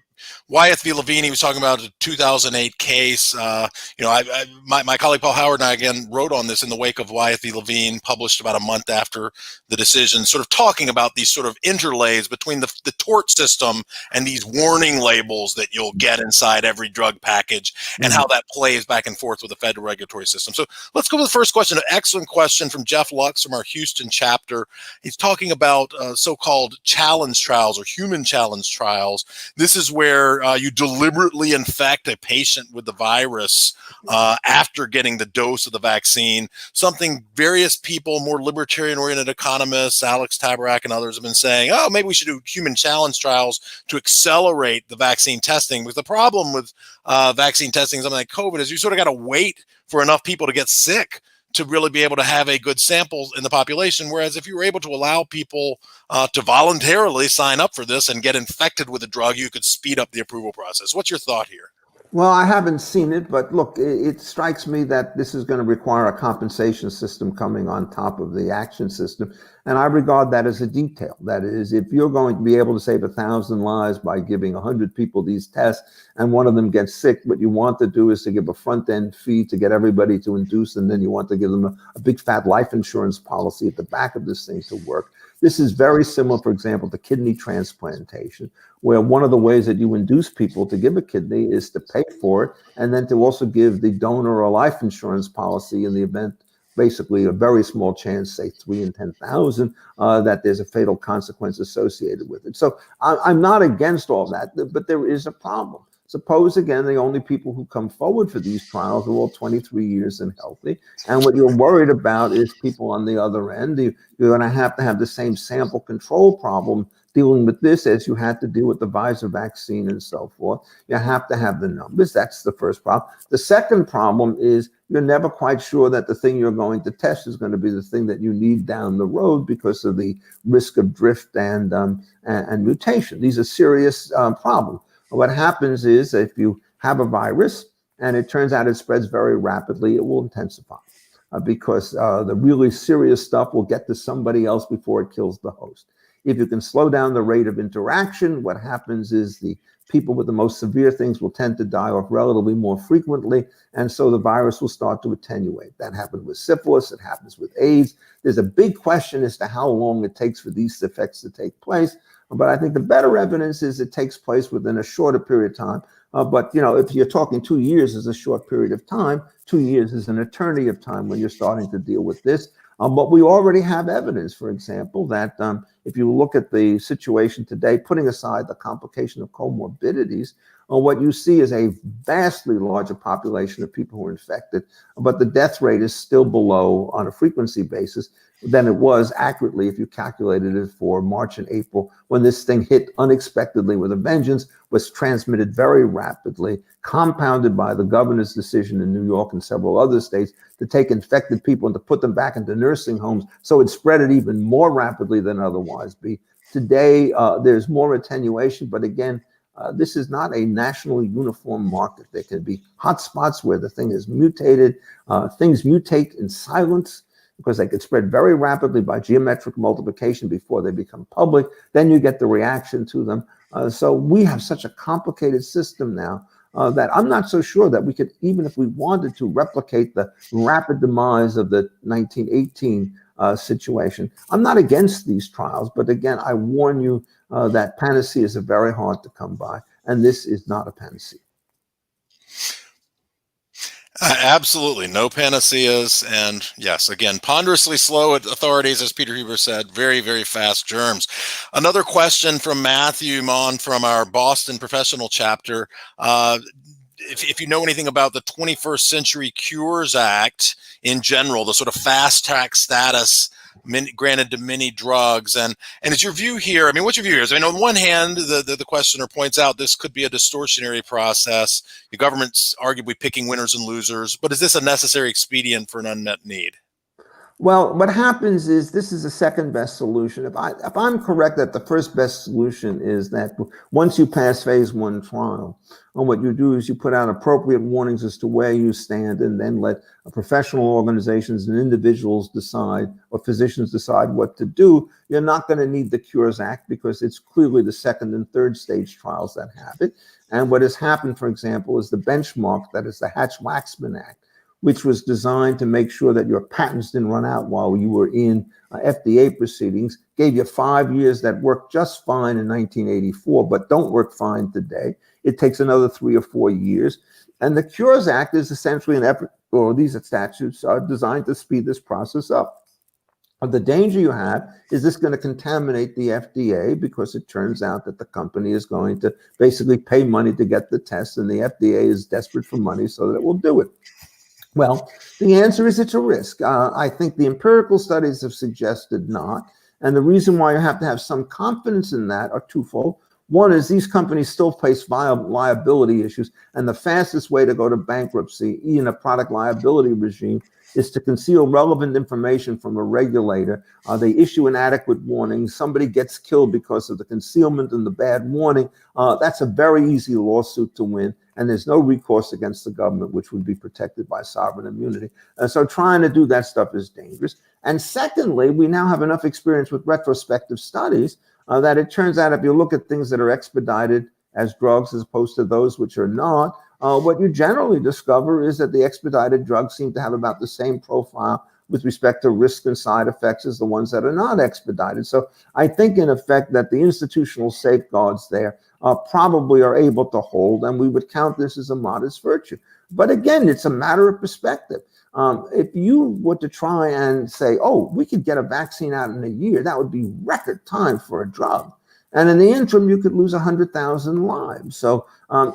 Wyeth v. Levine, he was talking about a 2008 case. My colleague Paul Howard and I again wrote on this in the wake of Wyeth v. Levine, published about a month after the decision, sort of talking about these sort of interlays between the tort system and these warning labels that you'll get inside every drug package, and how that plays back and forth with the federal regulatory system. So let's go to the first question. An excellent question from Jeff Lux from our Houston chapter. He's talking about so-called challenge trials or human challenge trials. This is where you deliberately infect a patient with the virus after getting the dose of the vaccine, something various people, more libertarian-oriented economists, Alex Tabarrok and others have been saying, oh, maybe we should do human challenge trials to accelerate the vaccine testing. Because the problem with vaccine testing, something like COVID, is you sort of got to wait for enough people to get sick to really be able to have a good sample in the population. Whereas if you were able to allow people to voluntarily sign up for this and get infected with the drug, you could speed up the approval process. What's your thought here? Well, I haven't seen it, but look, it strikes me that this is going to require a compensation system coming on top of the action system. And I regard that as a detail. That is, if you're going to be able to save 1,000 lives by giving 100 people these tests and one of them gets sick, what you want to do is to give a front end fee to get everybody to induce, and then you want to give them a big fat life insurance policy at the back of this thing to work. This is very similar, for example, to kidney transplantation, where one of the ways that you induce people to give a kidney is to pay for it, and then to also give the donor a life insurance policy in the event, basically a very small chance, say 3 in 10,000, that there's a fatal consequence associated with it. So I'm not against all that, but there is a problem. Suppose, again, the only people who come forward for these trials are all 23 years and healthy. And what you're worried about is people on the other end. You're going to have the same sample control problem dealing with this as you had to deal with the Pfizer vaccine and so forth. You have to have the numbers. That's the first problem. The second problem is you're never quite sure that the thing you're going to test is going to be the thing that you need down the road because of the risk of drift and mutation. These are serious problems. What happens is if you have a virus and it turns out it spreads very rapidly, it will intensify because the really serious stuff will get to somebody else before it kills the host. If you can slow down the rate of interaction, what happens is the people with the most severe things will tend to die off relatively more frequently, and so the virus will start to attenuate. That happened with syphilis, it happens with AIDS. There's a big question as to how long it takes for these effects to take place, but I think the better evidence is it takes place within a shorter period of time. But if you're talking 2 years is a short period of time, 2 years is an eternity of time when you're starting to deal with this. But we already have evidence, for example, that if you look at the situation today, putting aside the complication of comorbidities, what you see is a vastly larger population of people who are infected, but the death rate is still below on a frequency basis than it was accurately if you calculated it for March and April, when this thing hit unexpectedly with a vengeance, was transmitted very rapidly, compounded by the governor's decision in New York and several other states to take infected people and to put them back into nursing homes. So it spread it even more rapidly than otherwise be. Today, there's more attenuation, but again, this is not a nationally uniform market. There can be hotspots where the thing is mutated. Things mutate in silence because they can spread very rapidly by geometric multiplication before they become public. Then you get the reaction to them. So we have such a complicated system now that I'm not so sure that we could, even if we wanted to, replicate the rapid demise of the 1918 situation. I'm not against these trials, but again, I warn you that panaceas are very hard to come by, and this is not a panacea. Absolutely. No panaceas. And yes, again, ponderously slow at authorities, as Peter Huber said, very, very fast germs. Another question from Matthew Mon from our Boston professional chapter. If you know anything about the 21st Century Cures Act in general, the sort of fast track status granted to many drugs, and is your view here? I mean, what's your view here? I mean, on one hand, the questioner points out this could be a distortionary process. The government's arguably picking winners and losers, but is this a necessary expedient for an unmet need? Well, what happens is this is the second best solution. If I'm correct that the first best solution is that once you pass phase 1 trial, and what you do is you put out appropriate warnings as to where you stand, and then let professional organizations and individuals decide, or physicians decide what to do. You're not going to need the Cures Act because it's clearly the second and third stage trials that have it. And what has happened, for example, is the benchmark, that is the Hatch-Waxman Act, which was designed to make sure that your patents didn't run out while you were in FDA proceedings, gave you 5 years that worked just fine in 1984, but don't work fine today. It takes another 3 or 4 years. And the Cures Act is essentially an effort, or these statutes are designed to speed this process up. The danger you have is this going to contaminate the FDA, because it turns out that the company is going to basically pay money to get the test, and the FDA is desperate for money so that it will do it. Well, the answer is it's a risk. I think the empirical studies have suggested not. And the reason why you have to have some confidence in that are twofold. One is these companies still face liability issues. And the fastest way to go to bankruptcy in a product liability regime is to conceal relevant information from a regulator. They issue inadequate warnings. Somebody gets killed because of the concealment and the bad warning. That's a very easy lawsuit to win. And there's no recourse against the government, which would be protected by sovereign immunity. So trying to do that stuff is dangerous. And secondly, we now have enough experience with retrospective studies that it turns out if you look at things that are expedited as drugs as opposed to those which are not, what you generally discover is that the expedited drugs seem to have about the same profile with respect to risk and side effects as the ones that are not expedited. So I think, in effect, that the institutional safeguards there probably are able to hold, and we would count this as a modest virtue. But again, it's a matter of perspective. If you were to try and say, oh, we could get a vaccine out in a year, that would be record time for a drug. And in the interim, you could lose 100,000 lives. So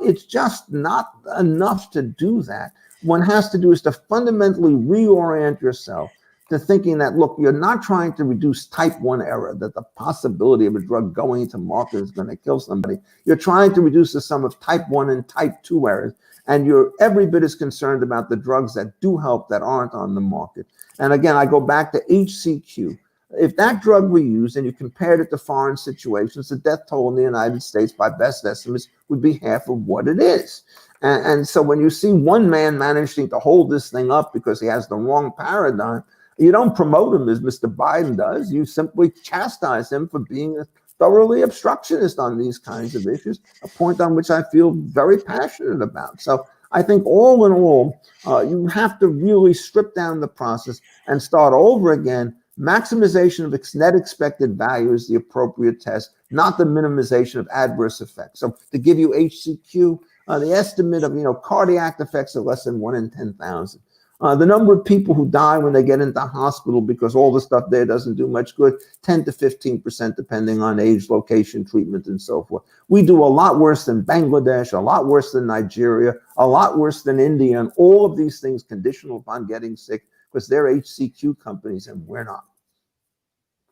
it's just not enough to do that. One has to do is to fundamentally reorient yourself to thinking that, look, you're not trying to reduce type 1 error, that the possibility of a drug going into market is going to kill somebody. You're trying to reduce the sum of type 1 and type 2 errors. And you're every bit as concerned about the drugs that do help that aren't on the market. And again, I go back to HCQ. If that drug we used and you compared it to foreign situations, the death toll in the United States, by best estimates, would be half of what it is. And so when you see one man managing to hold this thing up because he has the wrong paradigm, you don't promote him as Mr. Biden does. You simply chastise him for being a thoroughly obstructionist on these kinds of issues, a point on which I feel very passionate about. So I think all in all, you have to really strip down the process and start over again. Maximization of net expected value is the appropriate test, not the minimization of adverse effects. So to give you HCQ, the estimate of cardiac effects are less than 1 in 10,000. The number of people who die when they get into hospital because all the stuff there doesn't do much good, 10 to 15%, depending on age, location, treatment, and so forth. We do a lot worse than Bangladesh, a lot worse than Nigeria, a lot worse than India, and all of these things conditional upon getting sick because they're HCQ companies and we're not.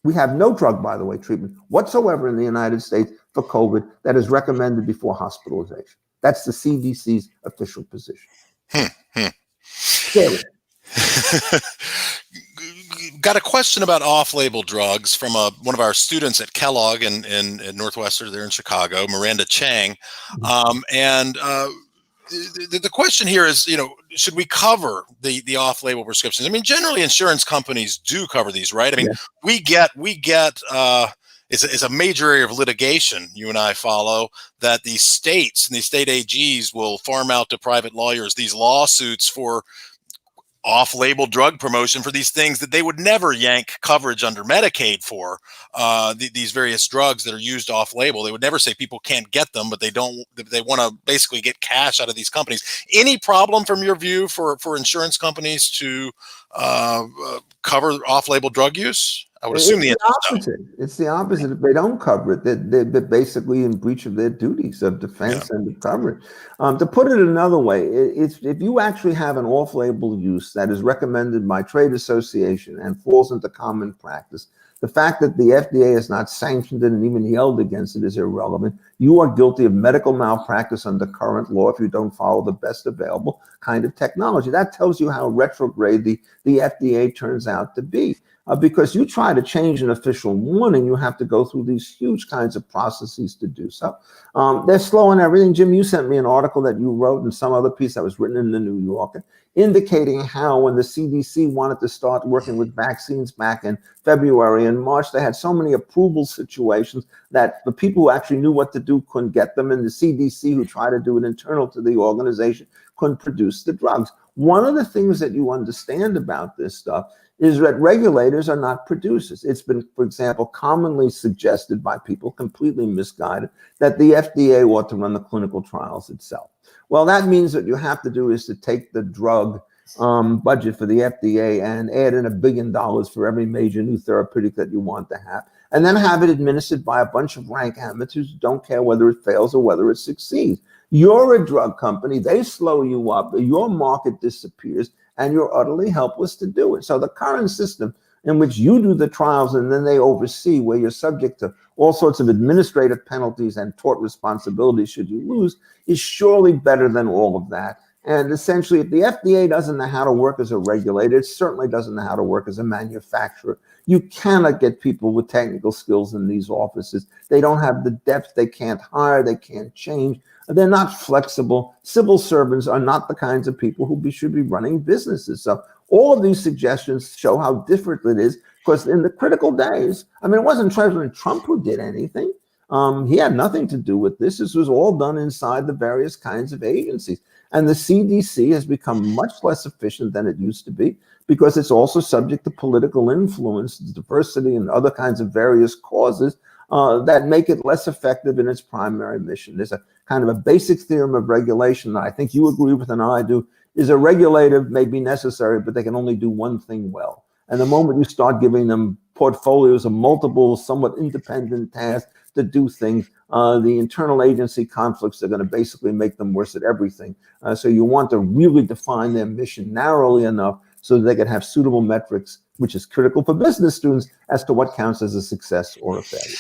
We have no drug, by the way, treatment whatsoever in the United States for COVID that is recommended before hospitalization. That's the CDC's official position. Got a question about off-label drugs from one of our students at Kellogg in Northwestern there in Chicago, Miranda Chang. The question here is, should we cover the off-label prescriptions? I mean, generally insurance companies do cover these, right? I mean, yeah. we get it's a major area of litigation you and I follow, that the states and the state AGs will farm out to private lawyers these lawsuits for off-label drug promotion for these things that they would never yank coverage under Medicaid for, these various drugs that are used off-label. They would never say people can't get them, but they want to basically get cash out of these companies. Any problem from your view for insurance companies to cover off-label drug use? I would assume the answer is no. opposite. It's the opposite. If they don't cover it, they're basically in breach of their duties of defense and to cover it. To put it another way, it's if you actually have an off-label use that is recommended by trade association and falls into common practice, the fact that the FDA has not sanctioned it and even held against it is irrelevant. You are guilty of medical malpractice under current law if you don't follow the best available kind of technology. That tells you how retrograde the FDA turns out to be. Because you try to change an official warning, you have to go through these huge kinds of processes to do so. They're slow in everything. Jim, you sent me an article that you wrote and some other piece that was written in the New Yorker, indicating how when the CDC wanted to start working with vaccines back in February and March, they had so many approval situations that the people who actually knew what to do couldn't get them, and the CDC, who tried to do it internal to the organization, couldn't produce the drugs. One of the things that you understand about this stuff is that regulators are not producers. It's been, for example, commonly suggested by people, completely misguided, that the FDA ought to run the clinical trials itself. Well, that means what you have to do is to take the drug budget for the FDA and add in $1 billion for every major new therapeutic that you want to have, and then have it administered by a bunch of rank amateurs who don't care whether it fails or whether it succeeds. You're a drug company, they slow you up, your market disappears, and you're utterly helpless to do it. So the current system in which you do the trials and then they oversee, where you're subject to all sorts of administrative penalties and tort responsibilities should you lose, is surely better than all of that. And essentially, if the FDA doesn't know how to work as a regulator, it certainly doesn't know how to work as a manufacturer. You cannot get people with technical skills in these offices. They don't have the depth, they can't hire, they can't change. They're not flexible. Civil servants are not the kinds of people who should be running businesses. So all of these suggestions show how different it is, because in the critical days, I mean, it wasn't President Trump who did anything. He had nothing to do with this. This was all done inside the various kinds of agencies. And the CDC has become much less efficient than it used to be, because it's also subject to political influence, diversity, and other kinds of various causes that make it less effective in its primary mission. There's a kind of a basic theorem of regulation that I think you agree with and I do, is a regulator may be necessary, but they can only do one thing well. And the moment you start giving them portfolios of multiple, somewhat independent tasks to do things, the internal agency conflicts are going to basically make them worse at everything. So you want to really define their mission narrowly enough so that they can have suitable metrics, which is critical for business students, as to what counts as a success or a failure.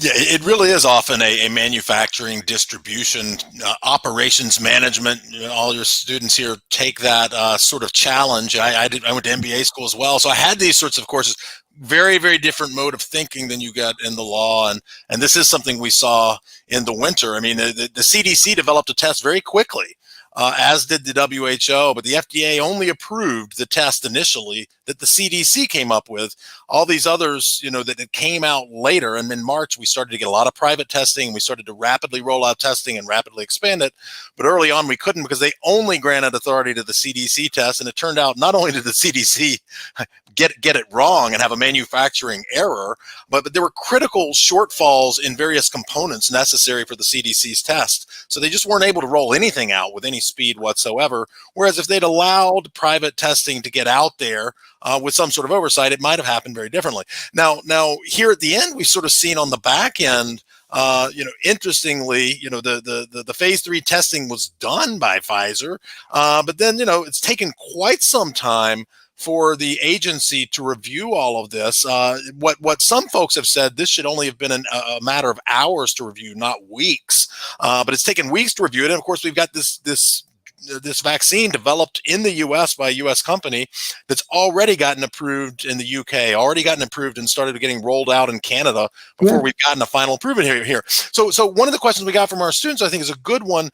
Yeah, it really is often a manufacturing, distribution, operations management. All your students here take that sort of challenge. I went to MBA school as well, so I had these sorts of courses. Very, very different mode of thinking than you got in the law, and this is something we saw in the winter. I mean, the CDC developed a test very quickly, as did the WHO, but the FDA only approved the test initially that the CDC came up with. All these others, that came out later, and in March, we started to get a lot of private testing. We started to rapidly roll out testing and rapidly expand it, but early on we couldn't, because they only granted authority to the CDC test, and it turned out not only did the CDC get it wrong and have a manufacturing error, but there were critical shortfalls in various components necessary for the CDC's test. So they just weren't able to roll anything out with any speed whatsoever. Whereas if they'd allowed private testing to get out there with some sort of oversight, it might have happened very differently. Now here at the end, we've sort of seen on the back end, interestingly, the phase 3 testing was done by Pfizer, but then, it's taken quite some time for the agency to review all of this. What some folks have said, this should only have been a matter of hours to review, not weeks. But it's taken weeks to review it. And of course, we've got this vaccine developed in the U.S. by a U.S. company that's already gotten approved in the U.K., already gotten approved and started getting rolled out in Canada before we've gotten a final approval here. So one of the questions we got from our students, I think, is a good one.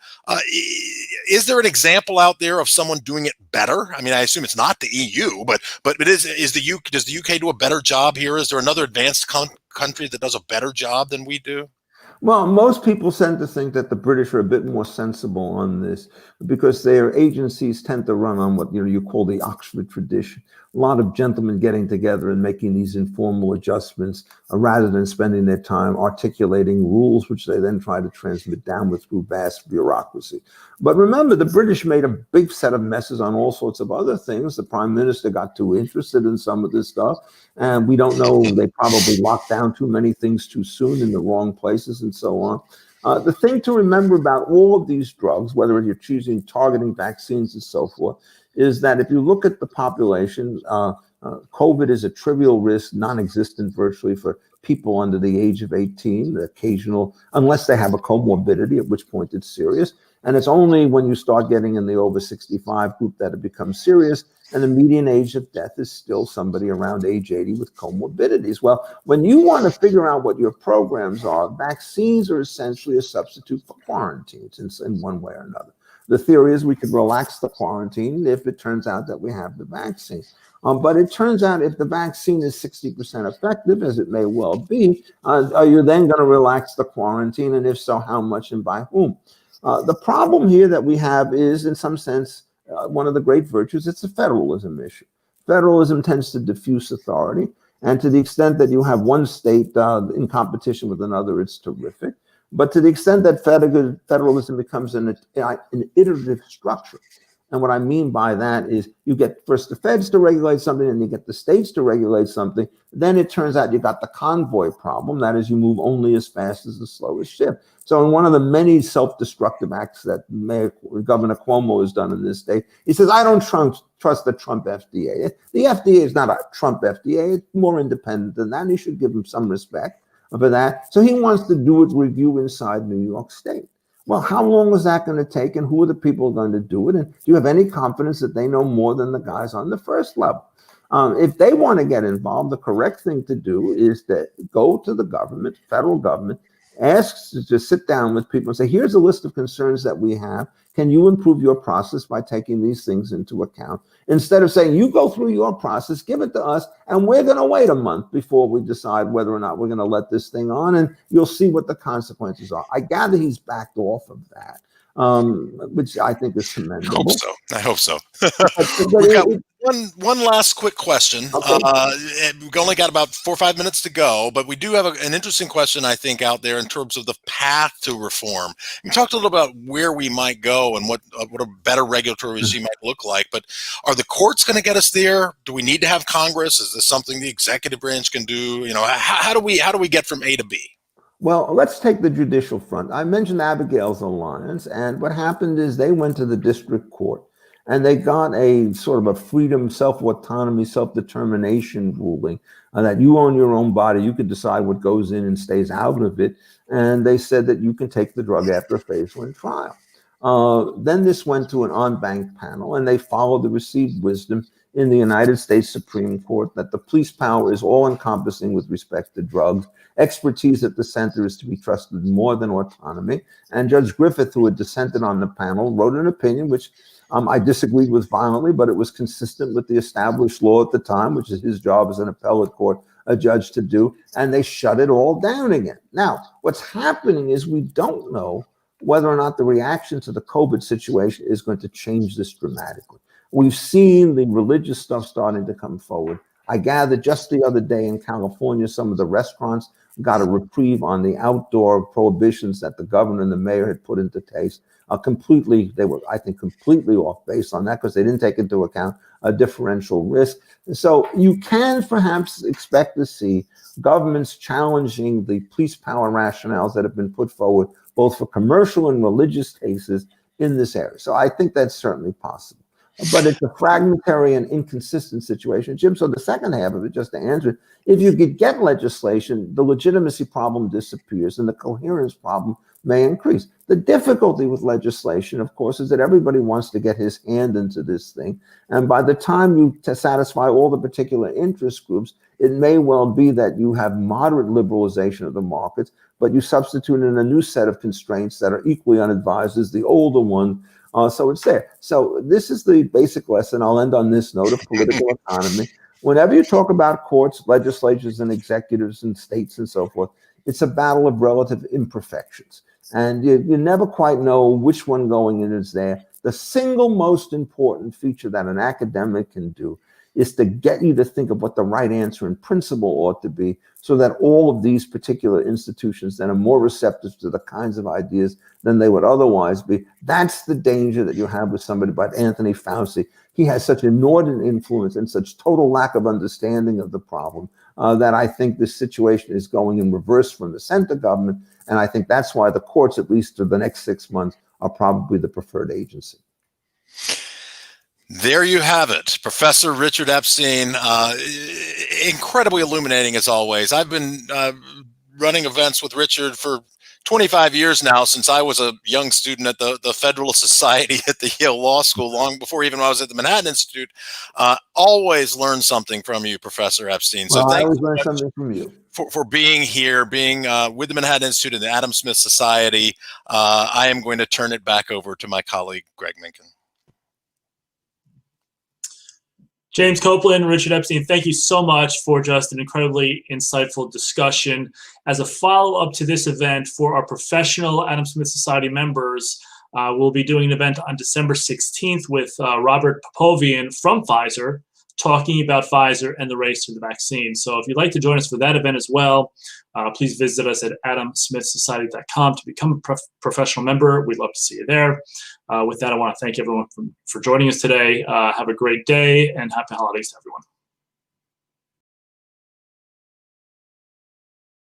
Is there an example out there of someone doing it better? I mean, I assume it's not the EU, but does the UK do a better job here? Is there another advanced country that does a better job than we do? Well, most people tend to think that the British are a bit more sensible on this, because their agencies tend to run on what you call the Oxford tradition. a lot of gentlemen getting together and making these informal adjustments rather than spending their time articulating rules, which they then try to transmit downward through vast bureaucracy. But remember, the British made a big set of messes on all sorts of other things. The prime minister got too interested in some of this stuff, and we don't know, they probably locked down too many things too soon in the wrong places and so on. The thing to remember about all of these drugs, whether you're choosing targeting vaccines and so forth, is that if you look at the population, COVID is a trivial risk, non-existent virtually for people under the age of 18, the occasional, unless they have a comorbidity, at which point it's serious. And it's only when you start getting in the over 65 group that it becomes serious. And the median age of death is still somebody around age 80 with comorbidities. Well, when you want to figure out what your programs are, vaccines are essentially a substitute for quarantines in one way or another. The theory is we could relax the quarantine if it turns out that we have the vaccine. But it turns out if the vaccine is 60% effective, as it may well be, are you then going to relax the quarantine? And if so, how much and by whom? The problem here that we have is, in some sense, one of the great virtues, it's a federalism issue. Federalism tends to diffuse authority. And to the extent that you have one state in competition with another, it's terrific. But to the extent that federalism becomes an iterative structure, and what I mean by that is you get first the feds to regulate something and you get the states to regulate something, then it turns out you got the convoy problem. That is, you move only as fast as the slowest ship. So in one of the many self-destructive acts that Governor Cuomo has done in this state, he says, I don't trust the Trump FDA. The FDA is not a Trump FDA. It's more independent than that. And you should give him some respect for that. So he wants to do a review inside New York State. Well, how long is that going to take, and who are the people going to do it? And do you have any confidence that they know more than the guys on the first level? If they want to get involved, the correct thing to do is to go to the government, federal government, ask to sit down with people and say, here's a list of concerns that we have. Can you improve your process by taking these things into account? Instead of saying, you go through your process, give it to us, and we're going to wait a month before we decide whether or not we're going to let this thing on, and you'll see what the consequences are. I gather he's backed off of that, which I think is commendable. I hope so. But We've got one last quick question. Okay. We've only got about 4 or 5 minutes to go, but we do have an interesting question, I think, out there in terms of the path to reform. We talked a little about where we might go and what a better regulatory regime might look like, but are the courts going to get us there? Do we need to have Congress? Is this something the executive branch can do? You know, how do we get from A to B? Well, let's take the judicial front. I mentioned Abigail's Alliance, and what happened is they went to the district court and they got a sort of a freedom, self-autonomy, self-determination ruling that you own your own body. You can decide what goes in and stays out of it. And they said that you can take the drug after a phase 1 trial. Then this went to an en banc panel, and they followed the received wisdom in the United States Supreme Court that the police power is all-encompassing with respect to drugs. Expertise at the center is to be trusted more than autonomy. And Judge Griffith, who had dissented on the panel, wrote an opinion which I disagreed with violently, but it was consistent with the established law at the time, which is his job as an appellate court, a judge to do, and they shut it all down again. Now, what's happening is we don't know whether or not the reaction to the COVID situation is going to change this dramatically. We've seen the religious stuff starting to come forward. I gather just the other day in California, some of the restaurants got a reprieve on the outdoor prohibitions that the governor and the mayor had put into place. They were, I think, completely off base on that because they didn't take into account a differential risk. And so you can perhaps expect to see governments challenging the police power rationales that have been put forward, both for commercial and religious cases in this area. So I think that's certainly possible. But it's a fragmentary and inconsistent situation, Jim. So the second half of it, just to answer it, if you could get legislation, the legitimacy problem disappears and the coherence problem may increase. The difficulty with legislation, of course, is that everybody wants to get his hand into this thing. And by the time you satisfy all the particular interest groups, it may well be that you have moderate liberalization of the markets, but you substitute in a new set of constraints that are equally unadvised as the older one. So it's there. So this is the basic lesson. I'll end on this note of political economy. Whenever you talk about courts, legislatures, and executives and states and so forth, it's a battle of relative imperfections. And you never quite know which one going in is there. The single most important feature that an academic can do is to get you to think of what the right answer in principle ought to be, so that all of these particular institutions then are more receptive to the kinds of ideas than they would otherwise be. That's the danger that you have with somebody like Anthony Fauci. He has such inordinate influence and such total lack of understanding of the problem that I think this situation is going in reverse from the center government. And I think that's why the courts, at least for the next 6 months, are probably the preferred agency. There you have it, Professor Richard Epstein. Incredibly illuminating as always. I've been running events with Richard for 25 years now, since I was a young student at the Federalist Society at the Yale Law School, long before even when I was at the Manhattan Institute. Always learn something from you, Professor Epstein. So well, I thank always you learn something from you. For being here, being with the Manhattan Institute and the Adam Smith Society. I am going to turn it back over to my colleague, Greg Mencken. James Copland, Richard Epstein, thank you so much for just an incredibly insightful discussion. As a follow-up to this event for our professional Adam Smith Society members, we'll be doing an event on December 16th with Robert Popovian from Pfizer, talking about Pfizer and the race to the vaccine. So if you'd like to join us for that event as well, please visit us at adamsmithsociety.com to become a professional member. We'd love to see you there. With that, I want to thank everyone for joining us today. Have a great day and happy holidays to everyone.